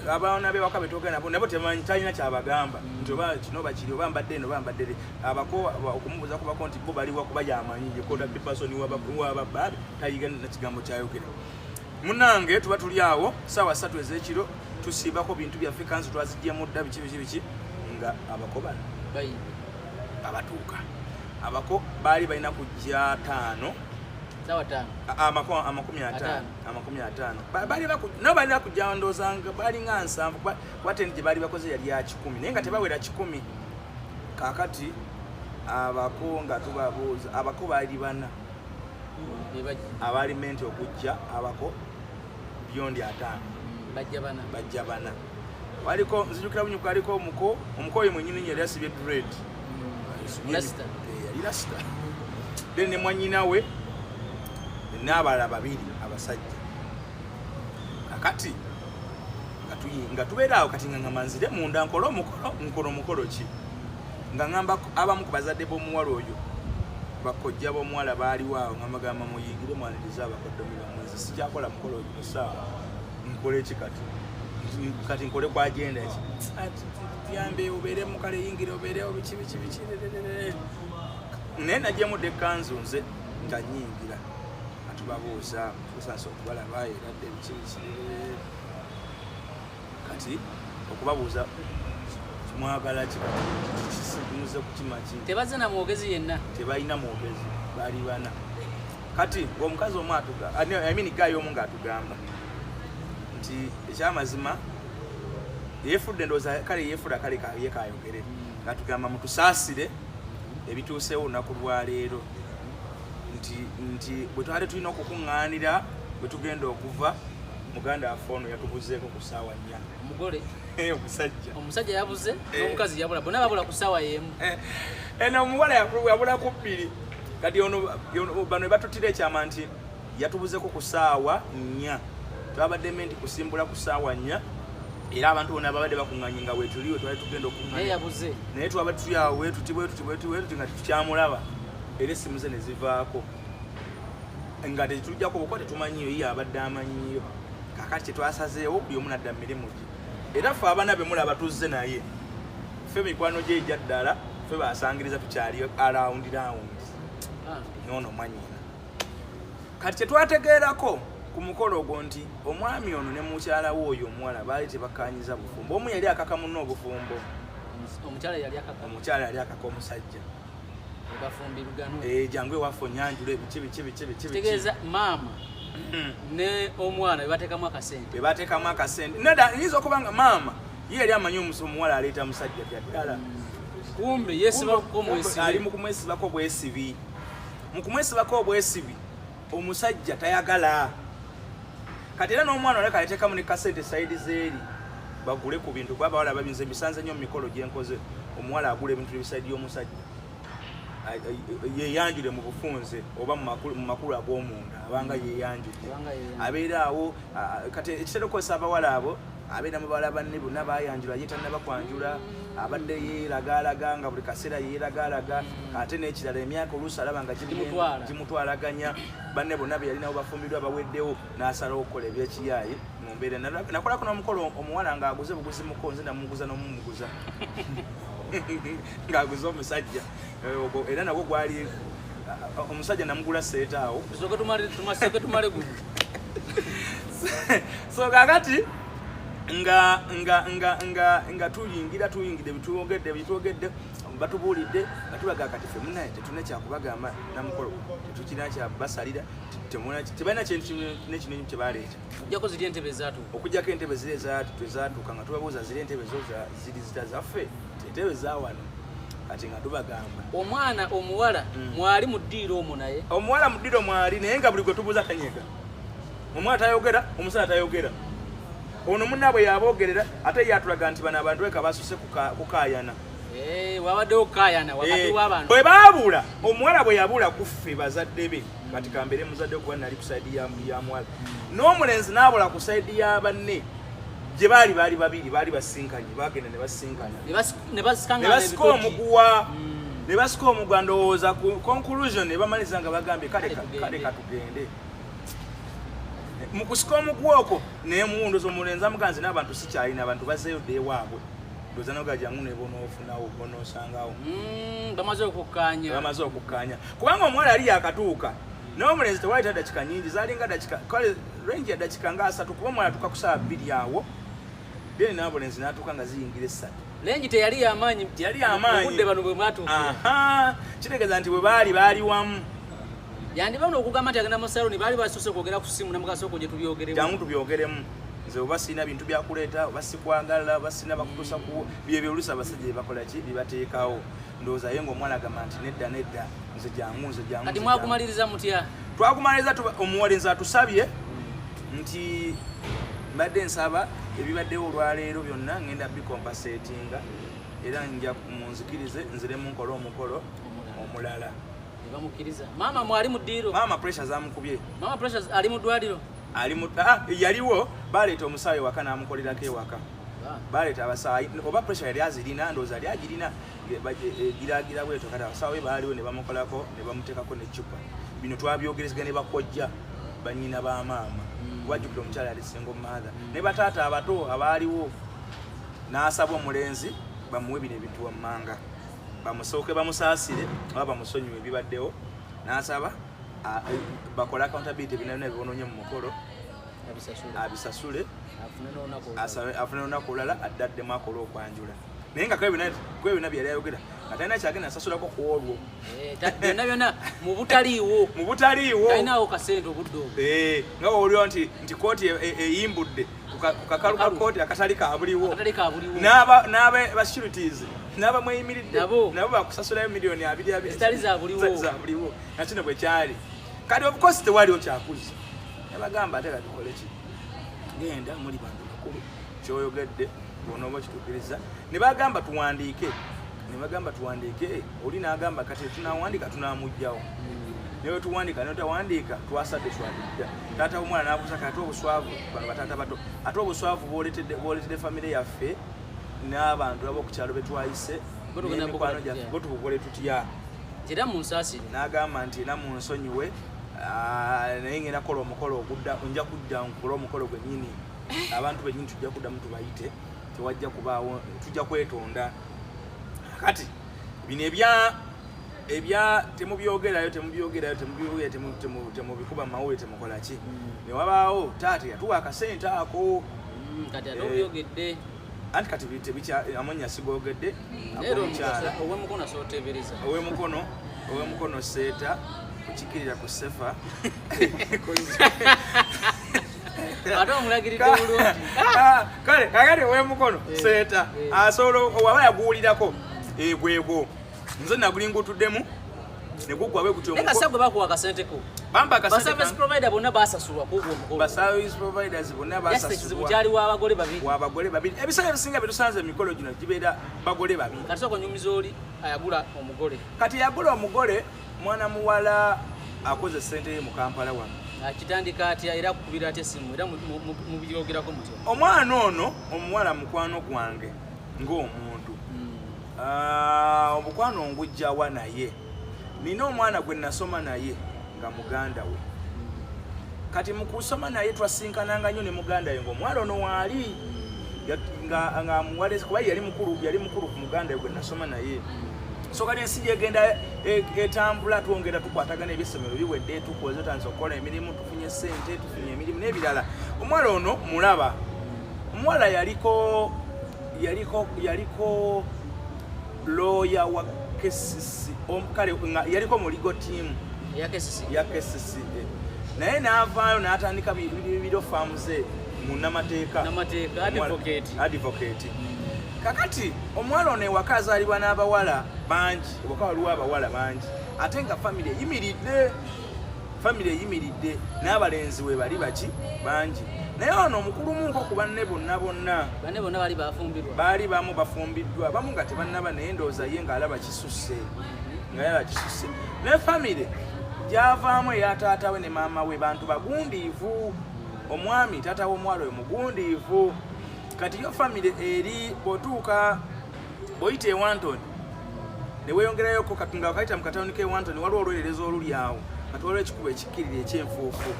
abaana be baka betogera nabo temanyi talina kyabagamba nti oba kino bakiri oba mbadde eno oba mbadde abako okumubuuza kubako nti bo baliwa kuba yamanyi ye contact person wababbabi tayiga n'ekigambo kyayogera munnange tuba tuli awo ssaawa 3 ez'ekiro tusiibako bintu byaffe kanzu twazijjemu dda biki nga abako bano abatuuka abako baali balina kujja 5 amakumi ataano balina kujja ndoozanga baali nga 7 kwate gye baali bakoze yali ya 10 naye nga tebawera 10 kaakati abako nga tubabuuza abako baali 4 abaali menti okujja abako byondi 5 bajja 4 waliko nzijukira bunyu kwaliko omuko oyo mwenyini yali asibye dread yali rasta then ne mwanyina we n'abalala 2 abasajja kakati nga tubeera awo kati nga ngamanzire munda nkola omukolo ki nga ngamba abamu ku bazadde b'omuwala oyo bakojja b'omuwala baaliwo awo nga magamba muyingire mwaniriza abakoddomira mwezi sikyakola mukolo oyo musaawa nkole ki kati nkole kwagenda eki tuyambe obeere mukale yingire obeerewo biki naye nagyemudde ekkanzu nze nga nyingira atubabuuza tusanse okubalaba eradde biki kati okubabuuza mwagala kikisimuze kukimaki tebaze na mwogezi yenna tebalina mwogezi baali 4 kati ng'omukazi omu gayo omu ng'atugamba nti ekyamazima yeefudde ndowooza kale yeefula kale ye kayogere ng'atugamba mutusaasire ebituuseewo olunaku lwaleero nti bwe twali tulina okukuŋŋaanira bwe tugenda okuva muganda waffe ono yatubuzeeko ku ssaawa 4 omugole omusajja yabuze n'omukazi yabula bonna babula ku ssaawa y'emu eno omuwala yabula ku 2 kati bano batutira ekyama nti yatubuzeeko ku ssaawa 4 twabadde menti kusimbula ku ssaawa 4 era abantu bonna babadde bakuŋŋanye nga wetuliwe twali tugenda okuŋŋanya naye twabadde tuli awo wetuti nga tetukyamulaba era essimu ze ne zivaako nga tetujjako bwekuba tetumanyiyo ye abadde amanyiyo kakati kyetwasazeewo buli omu nadda mu mirimu gye era ffe abaana be mulaba tuzze naye ffe mikwano gye ejja ddala fe basangiriza tukyali around Ah. nono manyina kati kyetwategeerako ku mukolo ogwo nti omwami ono ne mukyala we oyo omuwala baali tebakanyiza bufumbo omu yali akaka munno obufumbo Omukyala yali akaka. omukyala yali akaka omusajja Bafumbirugano. Jangu ewaffe onyanjula ebikibi Tegeeza maama ne omwana bebateekamu akasente. bebateekamu akasente nada nyinza okuba nga maama ye yali amanyi omuwala aleeta musajja byaddala Kumbe yesibako mwesibi. ali mu kumwesibako bwesibi mu kumwesibako obwesibi omusajja tayagala kati era n'omwana oleka aleteekamu ne kasente saidi zeeri bagule ku bintu baba wala babinze bisanze nnyo mu mikolo gyenkoze omuwala agula ebintu ebisaidi y'omusajja yeyanjule mu bufunze oba mu makulu ag'omunda abanga yeyanjule abeera awo kati ekitera okukozesa abawala abo abeera mu bawala banne bonna bayanjula ye tannabakwanjula abadde yeeragaalaga nga buli kaseera yeeragaalaga ate n'ekirala emyaka oluusi alaba nga gimutwalaganya banne bonna be yalinawo bafumbirwa baweddewo n'asalawo okukola ebyekiyaaye mu mbeera nakolako n'omukolo omuwala ng'aguze buguzi muko nze namuguza n'omumuguza ng'aguze omusajja era nagwo gwali omusajja namugula seeta awo tumasooke tumale guno so kakati nga tuyingidde bitwogedde batubuulidde nga tulaga kati ffe munaye tetulina kyakubagamba namukolo tetukirina kyabasalira tebalina kintu nekino kyebaleeta ojjako ziri entebe ezaatuuka okugjako entebe ziri ezaatuuka nga tubabuuza ziri entebe zo ziri zita zaffe entebe zawano kati nga tubagamba omwana omuwala mwali mu ddiiro omwo naye omuwala mu ddiiro mwali naye nga buli gwe tubuuza tanyega omwana tayogera omusala tayogera ono munnaabwe yaboogerera ate yatulaga nti bano abantu eka basuse kukaayana wabaddewo kukaayana wakati w'abantu bwe baabula omuwala bwe yabula kuffe bazadde be kati kambeere muzadde kuba nali ku saidi ya muwala n'omulenzi n'abula ku saidi ya banne gye baali babiri baali basinkanye bagenda ne basinkanya ne basika omuguwa ne basika omugwa ndowooza ku conclusion ne bamaliza nga bagambye kale katugende mu kusika omuguwa okwo naye muwundoza omulenzi amuganze n'abantu sikyalina abantu bazeeyo dde ewaabwe ndoza noga jangu ne bonoofunawo bonoosangawo bamaze okukkaanya kubanga omuwala yali yakatuuka n'omulenzi tewali dakika nyingi zaalinga dakika kale range ya dakika nga 3 kuba omwala tuka ku ssaawa 2 awo then n'omulenzi n'atuuka nga ziyingira 3 lengi teyali amaanyi obudde bano bwe mwatuuka kitegeeza nti bwe baali wamu yandibano okugamba nti agenda mu saloni baali basose kwogera ku ssimu namugasoko gye jangu tubyogeremu nze oba sirina bintu byakuleeta oba sikwagala oba sirina bakutuusa ku byebyo oluusi abasajja bebakola ki byebateekawo ndowooza ye ng'omwana agamba nti nedda nze jangu kati mwagumaliriza mutya twagumaliriza omuwalenzi atusabye nti mbadde nsaba ebibaddewo olwaleero byonna ngenda bikompasetinga era nja munzikirize nziremu nkola omukolo omulala bamukkiriza maama mwali mu ddiiro maama pressure zamukubye maama pressure ali mu ddwaliro yaliwo baleeta omusawo ewaka n'amukolerako ewaka baleeta abasawo oba pressure yali azirina ndowooza yali agirina egiragira bweto kati abasawo be baaliwo ne bamukolako ne bamuteekako n'eccupa bino twabyogerezega ne bakojja bannyina ba maama wajjukira omukyala yali single mother ne bataata abato abaaliwo n'asaba omulenzi bamuwe bino ebintu wammanga bamusooke bamusaasire oba bamusonyiwe ebibaddewo n'asaba bakole accountability binana bibonoonye mu mukolo abisasule afune olunaku olulala addaddemu akola okwanjula naye nga kwebina byali ayogera nga talina kyagenda asasulako ku olwo byonna mu butaliiwo talinawo kasente obudde obwo nga olio nti kooti eyimbudde ku kakalu ka kooti akatali kabuliwo n'abasecurities n'abamweyimiridde nabo bakusasulayo miliyoni 2 zitali zabuliwo nakino bwe kyali kati of course tewaliwo kyakuzi nebagamba ate katukole ki genda muli bantu bakulu kyoyogedde bonooba kituukiriza nebagamba tuwandiike oli n'agamba kati tunawandiika tunamugjawo newe tuwandiika netawandiika twasadde swalidda taata omwana n'abuuza kati obuswavu bano bataata bato ate obuswavu bwoletedde famire yaffe n'abantu ab'okukyalo betwayise n'emikwano gyaffe bo tubukole tutya era munsaasire n'agamba nti era munsonyiwe naye ngenda kukola omukolo ogudda nja kudda nkola omukolo gwennyini abantu bennyini tujja kuddamu tubayite tewajja kubaawo tujja kwetonda kati bino ebya temubyogerayo temubikuba mawulire temukola ki ne wabaawo taata yatuwa akasente ako kati ate obyogedde anti kati amonya sigogedde ow'emukono seeta kukikirira ku sefa ate omulagiridde bulungi kale kakati ow'emukono seeta asobola waba yaguwulirako bwebwo nze nagulinguttuddemu ne gugwa bwe gutyo nekasa gwe bakuwa akasenteko baservice provider bonna basasulwa kugwa omukolo baservice providers bonna basasulwa ekizibu kyali w'abagole babiri ebiseera ebisinga byetusanze emikolo gino gibeera bagole babiri kati soko nyumiza oli ayagula omugole kati yagula omugole mwana muwala akoze sente ye mu Kampala wano akitandika atya era kukubira atya essimu era mubyogerako mutyo omwana ono omuwala mukwano gwange ng'omuntu omukwano ngujjawa naye nina omwana gwe nasoma naye nga muganda we kati mu kusoma naye twasinkananga nnyo ne muganda we ng'omwana ono waali nga muwale kuba yali mukulu ku muganda we gwe nasoma naye so kati ensi gyegenda etambula twongera tukwatagana ebyessomero biwedde tukoze tutandise okukola emirimu tufunye ssente tufunye emirimu n'ebirala omuwala ono mulaba omuwala yaliko lawyer wa KCC kale yaliko mu legal team ya KCC naye n'avaayo n'atandika biro farm ze mu namateeka advocate kakati omuwala ono ewaka azaalibwa n'abawala bangi ewaka waliwo abawala bangi ate nga famire eyimiridde n'abalenzi we bali baki bangi naye ono omukulumunko ku banne bonna baali bamu bafumbiddwa bamu nga tebannaba naye ndowooza ye ng'alaba kisusse ne famire gyavaamu eya taata we ne maama we bantu bagundiivu omwami taata w'omuwala oyo mugundiivu kati yo famire eri bw'otuuka bw'oyita ewantoni ne weeyongerayo nga wakayita mu katawuni k'ewantoni waliwo olwererezo oluli awo kati waliwo ekikubo ekikkirira ekyenfuufu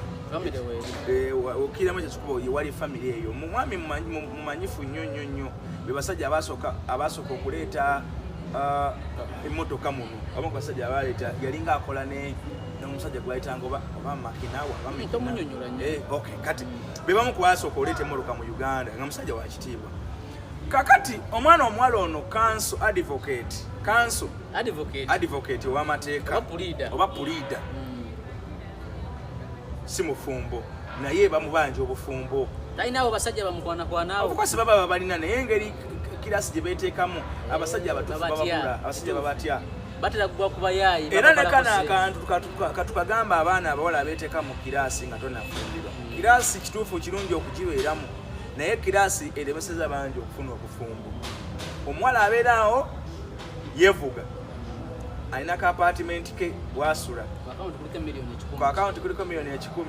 okiramu ekyo kikubo wali famire eyo mumwami mumanyifu nnyo be basajja abasooka okuleeta emmotoka muno abamu ku basajja abaleeta yalinga akola n'omusajja gwayitanga oba makinawa kati be bamu ku basooka oleeta emmotoka mu Uganda nga musajja wa kitiibwa kakati omwana omuwala ono kanso advocate ow'amateeka oba puliida si mufumbo naye bamubanja obufumbo talinawo basajja bamukwanakwanaawo obukwasi baba babalina naye engeri kirasi gye beeteekamu abasajja abatuufu bababula abasajja babatya batera kugwa ku bayaayi era ne kana akantu katukagamba abaana abawala abeeteeka mu kirasi nga tonafumbirwa kirasi kituufu kirungi okugibeeramu naye kirasi eremeseza bangi okufuna obufumbo omuwala abeeraawo yevuga alina ka apartment ke bwasula ku akawunti kuliko miliyoni 10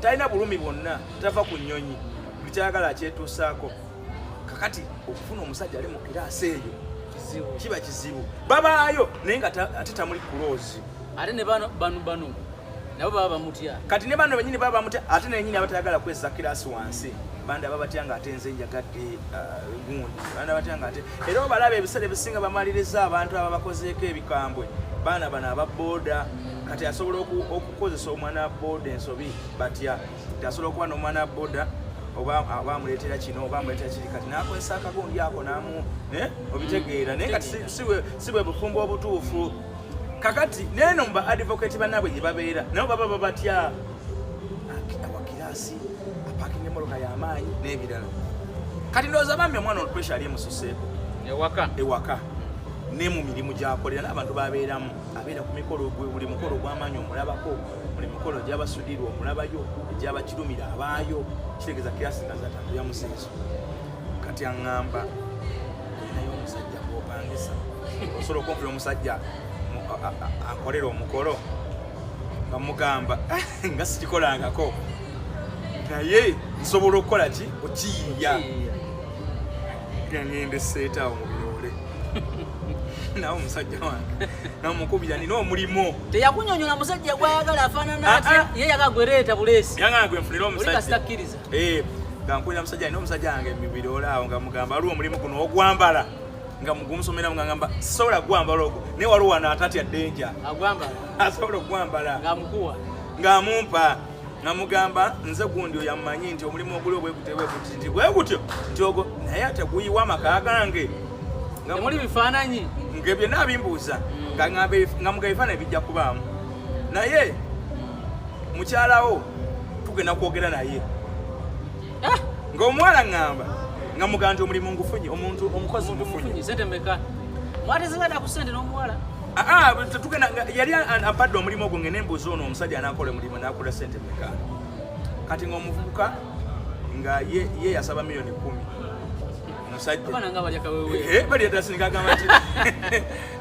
talina bulumi bwonna tava ku nnyonyi buli kyayagala akyetuusaako kakati okufuna omusajja ali mu kirasi eyo kiba kizibu babaayo naye nga ate tamuli kuloozi ate ne bano nabo baba bamutya kati ne bano benyini baba bamutya ate nenyini abatayagala kweza kirasi wansi banda babatya nga ate nze njagadde gundi banda batya nga ate era obalaba ebiseera ebisinga bamaliriza abantu ababakozeeko ebikambwe baana bano ababooda kati asobola okukozesa omwana booda ensobi batya tasobola okuba n'omwana booda oba amuleetera kino oba amuleetera kiri kati n'akozesa akagundi ako namu obitegeera naye kati si bwe bufumbo obutuufu kakati neno mba advocate banabwe gye babeera nabo baba babatya awakirasi apakinga emmotoka y'amaanyi n'ebirala kati ndowooza bambi omwana ono pressure ali emususeeko ewaka ne mu mirimu gy'akolera n'abantu babeeramu abeera ku mikolo buli mukolo gw'amaanyi omulabako buli mikolo gy'abasudirwa omulabayo egy'abakirumira abaayo kitegeeza kirasi nga zatatu yamuseeso kati aŋŋamba naye omusajja gw'opangisa osobola okumvira omusajja akolera omukolo nga mugamba nga sikikolangako naye nsobola okukola ki okiyiya ngende seetaawo mu birole nawe omusajja wange namukubira nina omulimu teyakunyonyola musajja gwayagala afaanana atya ye yagagwereeta buleesi yagala gwenfunira omusajja kkiriza nga nkulira musajja nina omusajja wange mu birole awo nga mugamba aliwo omulimu guno ogwambala nga mugumusomera ngamba sobola gwambala ogwo ne waliwo wana atati addenja agwambala asobola gwambala ngamukuwa ngamumpa namugamba nze gundi oyamanyi nti omulimu oguli obwegutebwe kuti nti bwegutyo nti ogwo naye ate guyiwa amaka gange nga muli bifaananyi ngebyo nabimbuuza nga muga ebifaananyi bijja kubaamu naye mukyalawo tugenda kwogera naye ng'omuwala ngamba nga muga nti omulimu ngufunye omuntu omukozi ngufunye sente meka mwatezegada ku sente n'omuwala tugenda yali ampadde omulimu ogwo ngene embuuza ono omusajja anaakola omulimu n'akola sente meka kati ng'omuvubuka nga ye yasaba miliyoni 10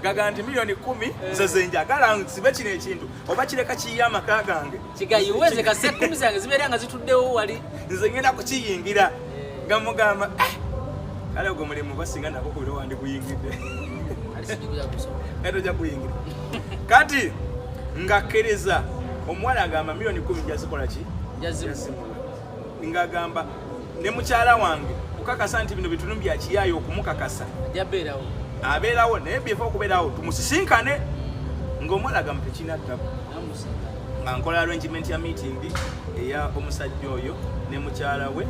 gaga nti miliyoni 10 nze zenjagala nsibe kino ekintu oba kireka kiyiye amaka gange kigayiweze kase 10 zange zibeera nga zituddewo wali nze ngenda kukiyingira nga mugamba kale ogwo mulimu basinga nako kubira wandi kuyingidde tojja kuyingira kati ngakkereza omuwala agamba miliyoni 10 jazikola ki ngagamba ne mukyala wange kukakasa nti bino bitundu bya kiyaayo okumukakasa abeerawo naye byefa okubeerawo tumusisinkane ng'omuwala agamba tekinaddako nga nkola arrangement ya meeting eya omusajja oyo ne mukyala we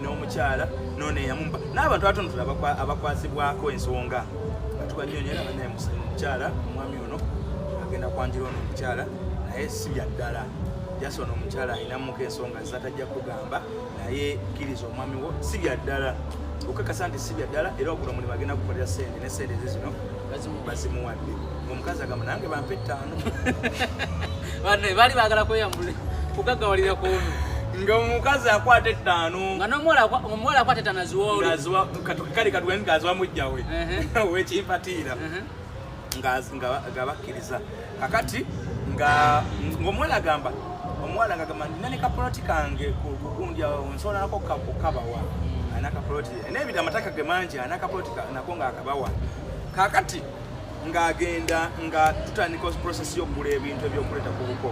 n'omukyala nono eyamumba n'abantu batono tulaba abakwasibwako ensonga nga tubanyonyera banaye mukyala omwami ono agenda kwanjira ono omukyala naye si bya ddala jasi ono omukyala ayinamuko ensonga zatajja kugamba naye kkiriza omwami wo si bya ddala okakasa nti si bya ddala era ogula omulimu agenda kukolera sente ne sente zino bazimuwadde ng'omukazi agamba nange bampe 5 baali baagala kweyambule kugaggawalira kwonu ng'omukazi akwata 5 nga n'omuwala akwata 5 aziwa kale katugende ng'aziwa mujjawe wekimpatiira nga bakkiriza kakati ng'omuwala agamba omuwala ngagamba ndina ne kapoloti kange kugundi nsobola nako kabawa ana kapoloti n'ebita amataka ge mangi ana kapoloti nako ng'akabawa kakati ng'agenda nga tutandika process y'okugula ebintu ebyokuleeta ku buko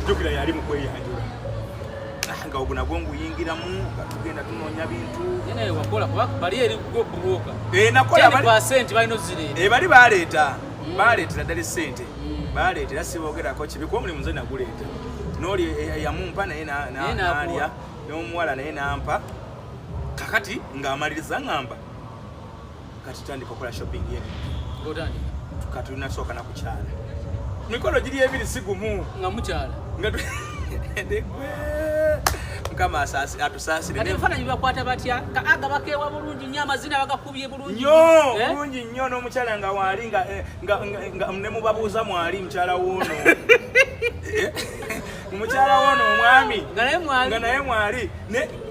jjukira yali mu kweyanjula nga ogwo nagwo nguyingiramu nga tugenda tunoonya bintu wakola bali eri kubuuka nakola balina ozireeta bali baleetera ddala sente baleetera siboogerako kibi kuba omulimu nze naguleeta n'oli yamumpa naye naalya n'omuwala naye nampa kakati ng'amaliriza ngamba kati tandika okola shopping yenu katunasooka nakukyala mikolo giri ebiri sigumu nga mukyala mukama atusaasire ebifaananyi bibakwata batya aga bakeewa bulungi nnyo amazina bagakubye bulungi bulungi nnyo n'omukyala nga waali nga ne mubabuuza mwali mukyala woono mukyala woono omwami nga naye mwali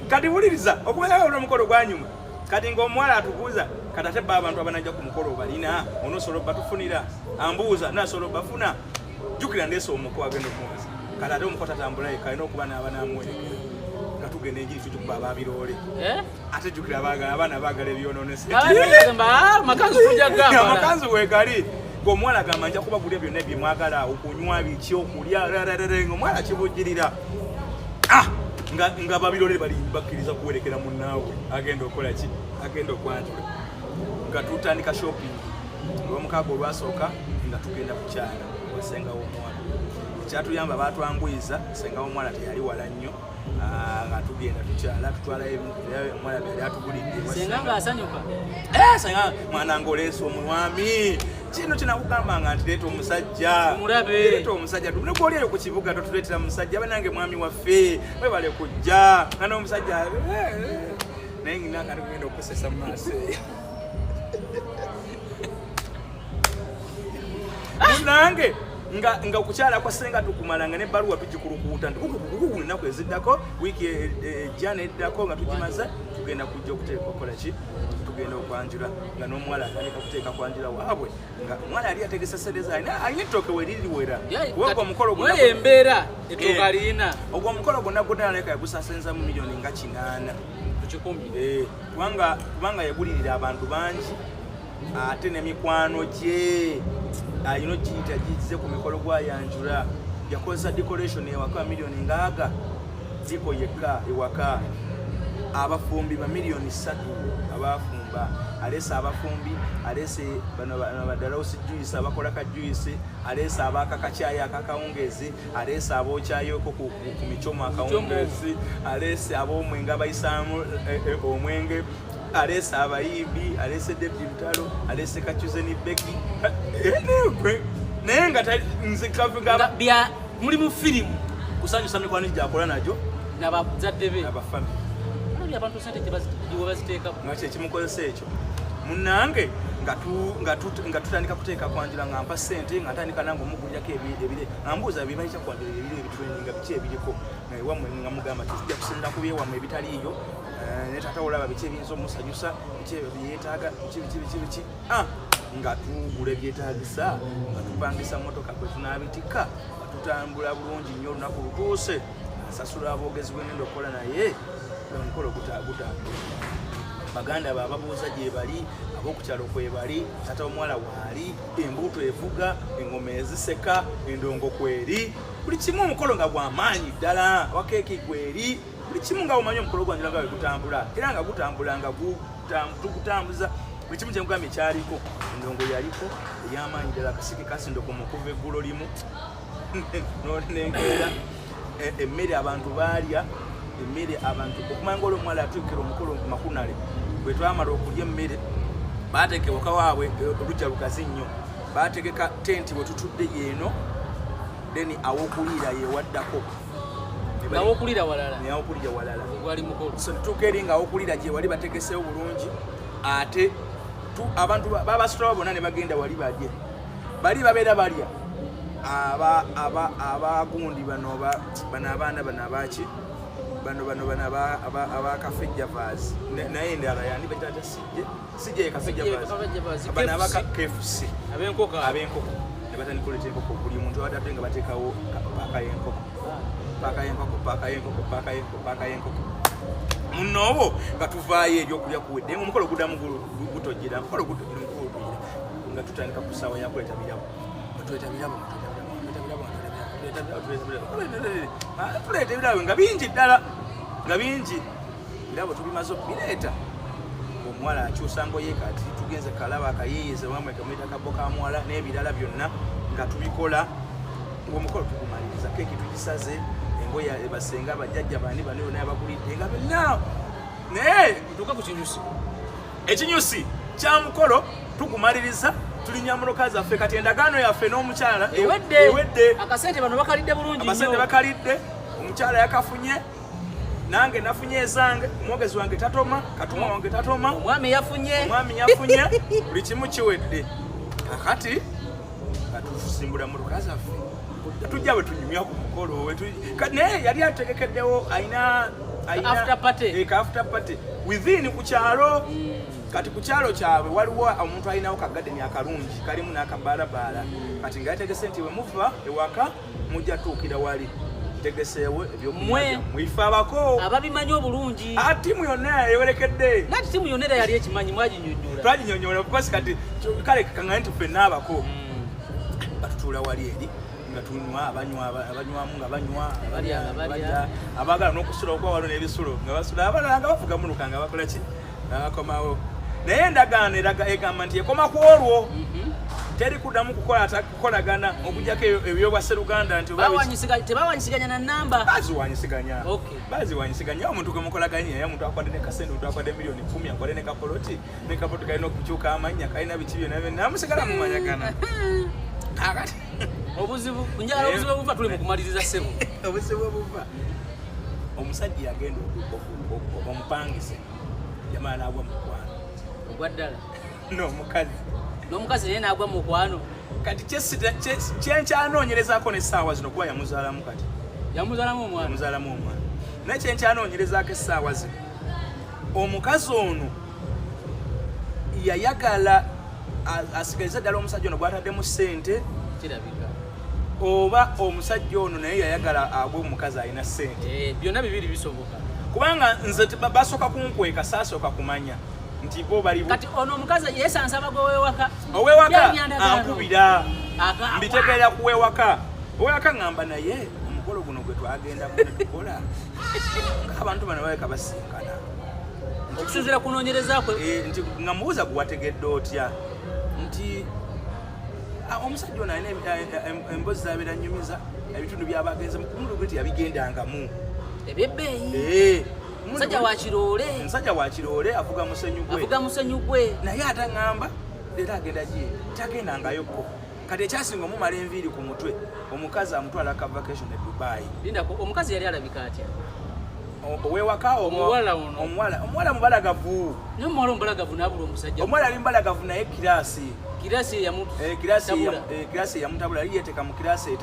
kati buliriza okubeera omukolo gwanyuma kati ng'omuwala atubuuza kati ate ba abantu abanajja ku mukolo balina onosobola batufunira ambuuza nasobola bafuna jjukira ndeesa omuko agenda okumuwaza kati ate omuko tatambula yekka alina okuba n'abanamwerekera nga tugenda enjiri tutukuba ababiroole ate jjukira abaana baagala ebyonoonesamakanzu wegali ng'omuwala agamba nja kubagulya byonna byemwagala okunywa biki okulya ng'omuwala kibujjirira nga babiroole bali bakkiriza kuwerekera munnaawe agenda okukola ki agenda okwanjula nga tutandika shopping olw'omukaaga olwasooka nga tugenda kukyala wasengawo omuwala ekyatuyamba batwangwiza sengawo omuwala teyali wala nnyo nga tugenda tukyala tutwala omuwala byali atugulidde senga ng'asanyuka senga mwana ng'oleesa omwami kino kinakugambanga nti leeta omusajja leeta omusajja tunegwoli eyo ku kibuga totuleetera musajja banange mwami waffe webale kujja nga n'omusajja naye nginanga tugenda okukosesa mu maaso eyo nange nga okukyala kwa senga tukumalanga n'ebbaluwa tugikulukuuta nti ennaku eziddako wiiki ejja neddako nga tugimaze tugenda kujja okuteeka okukola ki tugenda okwanjula nga n'omuwala atandika kuteeka kwanjula waabwe nga omwana yali ategesa sereza alina ettooke weririwera embeera ettooke alina ogwo omukolo gwonna gwonnaleka yagusasenza mu miliyoni nga 8 kubanga yagulirira abantu bangi ate n'emikwano gye ayina ogiyita gize ku mikolo gwayanjula yakozesa decoration ewaka miliyoni ngaaga ziko yekka ewaka abafumbi ba miliyoni 3 abafumba alese abafumbi alese bano badalausi juice abakola ka juice alese abakakachayi akakawungezi alese abokyayo ko ku michomo akawungezi alese abomwenga bayisamu omwenge alese abayimbi alese David Mtalo alese Kachuze ni Becky nenga nze kavuga bya muri mu film kusanyusa mikwano gyakola najo n'abazadde be abafamily ali abantu sente baziteeka ngache kimukozesa ekyo munange nga tutandika kuteeka kwanjira nga mpa sente nga tandika nange omugulyako ebire ambuuza bibayi kya kwanjira ebire ebitweninga biki ebiriko wamwe nga mugamba tujja kusinda ku byewamwe ebitaliiyo ne tata olaba biki ebiyinza omusanyusa biki ebyetaaga biki nga tugula ebyetaagisa nga tupangisa motoka kwe tunaabitika nga tutambula bulungi nnyo olunaku lutuuse asasula aboogezi bwengenda okukola naye omukolo gutambula baganda bababuuza gye bali ab'okukyalo kwe bali tata omuwala waali embuuto evuga engoma eziseka endongo kweri buli kimu omukolo nga gw'amaanyi ddala wakeeki kweri buli kimu nga omanyi omukolo gwanjira nga bwe gutambula era nga gutambula nga tugutambuza buli kimu kyemugambye ekyaliko endongo yaliko ey'amaanyi ddala akasiki kasindoko mukuva eggulo limu n'olengera emmere abantu baalya emmere abantu okumanga olw'omuwala atuukira omukolo makunale bwe twamala okulya emmere baateeka ewaka waabwe olujja lugazi nnyo baategeka tenti bwe tutudde yeeno then aw'okuliira yewaddako aw'okuliira walala aw'okuliira walala gwali mukolo so tutuuka eri nga aw'okuliira gye wali bategeseewo bulungi ate abantu babasitula bonna ne bagenda wali badye bali babeera balya abagundi bano abaana bano abaki bano abakafejja vaazi naye endala yandi batata sijje ekafejja bano abaka KFC abenkoko ne batandika enkoko buli muntu awadde nga bateekawo paaka y'enkoko munobo nga tuvaayo ebyokulya kuwedde omukolo guddamu gutojjera omukolo gutojjera nga tutandika ku ssaawa yakuleeta birabo tuleeta ebirabo nga bingi ddala nga bingi birabo tubimaze okubireeta omuwala akyusa ngoye kati tugenze kalaba akayiyize wamwe kamweta kabo ka muwala n'ebirala byonna nga tubikola ng'omukolo tugumaliriza keeki tugisaze engoye basenga abajjajja bani bano yonna yabagulidde nga byonna naye tuka ku kinyusi ekinyusi kya mukolo tugumaliriza tulinya muloka zaffe kati endagaano yaffe n'omukyala ewedde akasente bano bakalidde bulungi nnyo akasente bakalidde omukyala yakafunye nange nafunye ezange omwogezi wange tatoma katuma wange tatoma omwami yafunye buli kimu kiwedde kakati katusimbula muloka zaffe tujja bwe tunyumya ku mukolo naye yali ategekeddewo ayina after party within ku kyalo kati ku kyalo kyabwe waliwo omuntu alinawo kagadeni akalungi kalimu n'akabaalabaala kati nga yategese nti we muva ewaka mujja tuukira wali tegeseewo ebyokumanya mwife abako ababimanyi obulungi tiimu yonna yewerekedde nati tiimu yonna era yali ekimanyi mwaginyonnyola twaginyonnyola basi kati kale kaŋŋane nti ffenna abako batutuula wali eri nga tunywa abanywamu nga banywa abaagala n'okusula okuba waliwo n'ebisulo nga basula abalala nga bavuga munuka nga bakola ki nabakomawo naye endagaano egamba nti ekoma ku olwo teri kuddamu kukolagana okujjako ebyobwa Sseruganda nti tebawanyisiganya na namba baziwanyisiganya omuntu gwe mukolaganya naye omuntu akwadde ne kasente omuntu akwadde miliyoni 10 akwadde ne kapoloti ne kapoloti kalina okukyuka amannya kalina biki byonna byonna musigala mumanyagana akati obuzibu njala obuzibu obuva tuli mu kumaliriza ssebo obuzibu obuva omusajja yagenda omupangise jamaa n'agwa mu mukwano ogwa ddala n'omukazi naye n'agwa mu mukwano kati kyenkyanoonyerezaako n'essaawa zino kuba yamuzaalamu kati yamuzaalamu omwana naye kyenkyanoonyerezaako essaawa zino omukazi ono yayagala asigaliza ddala omusajja ono gw'ataddemu ssente kirabika oba omusajja ono naye yayagala agwe omukazi alina ssente byonna bibiri bisoboka kubanga nze basooka kunkweka saasooka kumanya nti bo bali kati ono omukazi yeesansaba owewaka ankubira mbitegeera kuwewaka owewaka ngamba naye omukolo guno gwe twagendamu ne tukola ng'abantu bano baleka basinkana okusinziira kunoonyereza kwe nti nga mubuuza gwategedde otya nti omusajja ono alina emboozi zabeera nnyumiza ebitundu byabagenze mukumulimu nti yabigendangamu ebyebbeeyi musajja wa kiroole avuga musenyu gwe naye ataŋŋamba leero agenda gye tagendangayokko kati ekyasinga omumala enviiri ku mutwe omukazi amutwala ka vacation e Dubai. Lindako omukazi yali alabika atya? Owewaka omuwala mubalagavu. Naye omuwala omubalagavu n'abula omusajja. Omuwala ali mubalagavu naye kirasi yamutabula yali yeteeka mu kirasi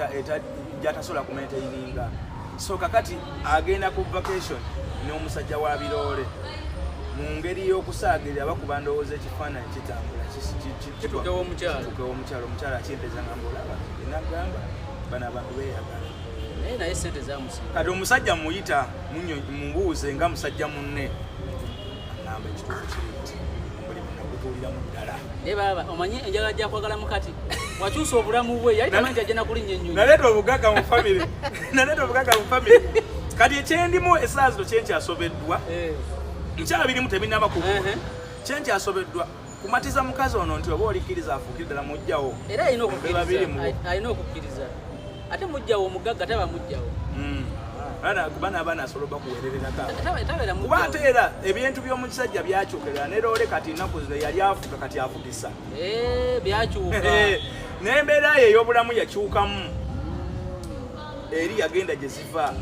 gyatasobola kumaintaininga. So kakati agenda ku vacation n'omusajja wa biroole mu ngeri y'okusaagirira bakuba ndowooza ekifaananyi kitambula kitukewo omukyala akyempeza nga mbolaba enagamba bano abantu beeyagala naye sente zamusinga. Kati omusajja muyita mubuuze nga musajja munne agamba ekituufu kiri nti omulimu nagutuuliramu ddala. Naye baba omanyi enjala gyakwagala mukati wakyusa obulamu bwe yali tamanyi ajja nakulinnya ennyonyi. Naleeta obugagga mu famire kati ekyendimu essaawa zino kyenkyasobeddwa nkyabirimu tebinaba kugula kyenkyasobeddwa kumatiza mukazi ono nti oba olikkiriza afuukire ddala mujjawo era alina okukkiriza ate mujjawo omugagga taba mujjawo abaana asobola bakuweerererako kuba ate era ebintu by'omukisajja byakyukira ne loole kati ennaku zino yali afuga kati afugisa byakyuka n'embeera ye ey'obulamu yakyukamu eri yagenda gye ziva.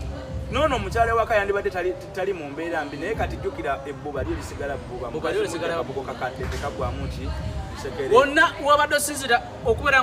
Nono omukyala waka yandibadde tali mu mbeera mbi naye kati jjukira ebbuba lyo lisigala bbuba kakadde tekagwamu ki sekere wonna wabadde osinzira okubeera